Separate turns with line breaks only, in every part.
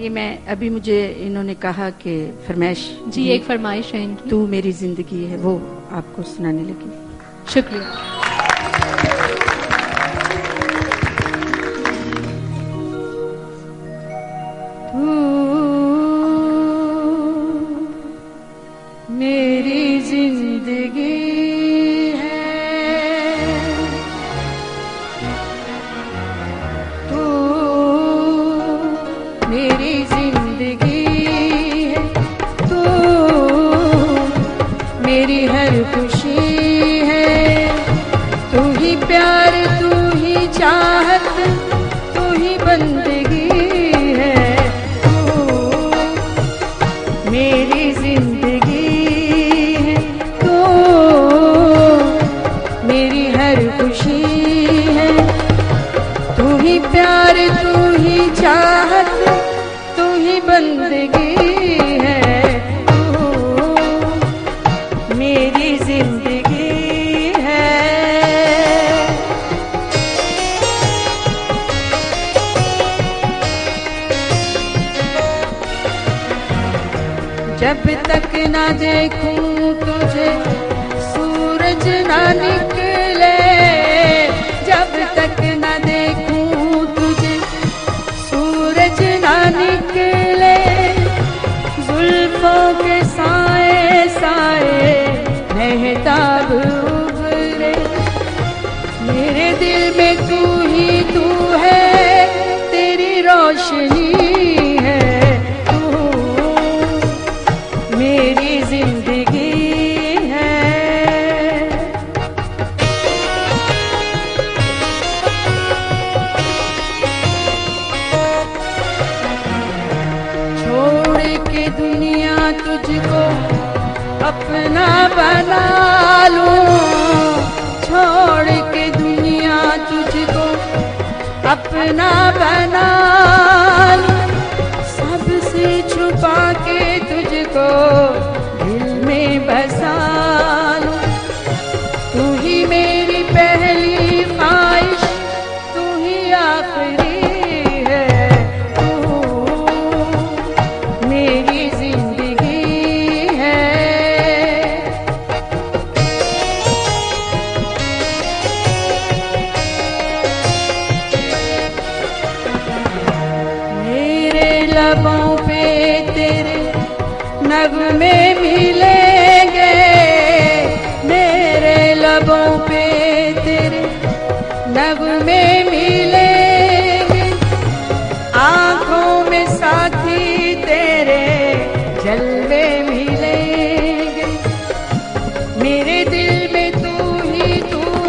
ये मैं अभी मुझे इन्होंने कहा कि फरमाइश
जी, एक फरमाइश है इनकी।
तू मेरी जिंदगी है, वो आपको सुनाने लगी।
शुक्रिया।
मेरी जिंदगी है, तू मेरी जिंदगी है, तू मेरी हर खुशी है, तू ही प्यार, तू ही चाहत, तू ही बंदगी है, तू मेरी जिंदगी है, तू मेरी हर खुशी है, तू ही प्यार, तू ही चाहत, तू ही बंदगी है, तू मेरी जिंदगी है। जब तक ना देखूं तुझे सूरज ना निकले, जब तक ना देखूं तुझे सूरज ना निकले, जुल्फों के साए साए महताब उभरे, मेरे दिल में तू है, तेरी रोशनी है, मेरी जिंदगी है। छोड़ के दुनिया तुझको अपना बना लूं, छोड़ के दुनिया तुझको अपना बना लूं, सबसे छुपा के तुझको दिल में बसा लूं, तू ही मेरी पहली ख्वाहिश, तू ही आखिरी है, तू मेरी जिंदगी है। मेरे लबों पे तेरे नगमे मिलेंगे, मेरे लबों पे तेरे नगमे मिलेंगे, आंखों में साथी तेरे जलवे मिलेंगे, मेरे दिल में तू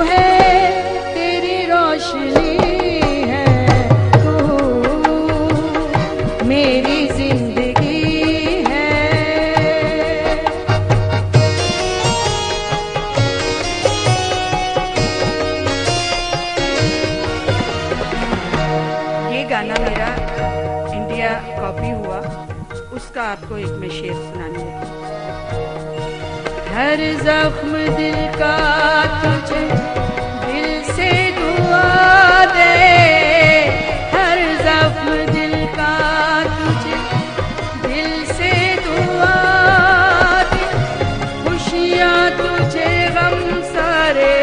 है, तेरी रोशनी है, तू मेरी जिंदगी है। ये गाना मेरा इंडिया कॉपी हुआ, उसका आपको एक मैं शेर सुनाने लगी। हर जख्म दिल का तुझे दिल से दुआ दे, हर जख्म दिल का तुझे दिल से दुआ दे, खुशियाँ तुझे गम सारे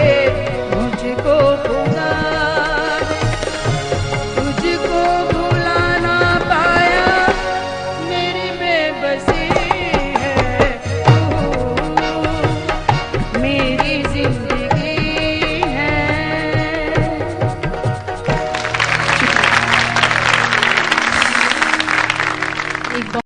मुझको खुदा दे, तुझको भुला ना पाया मेरी बेबसी है, तू मेरी जिंदगी है।
एक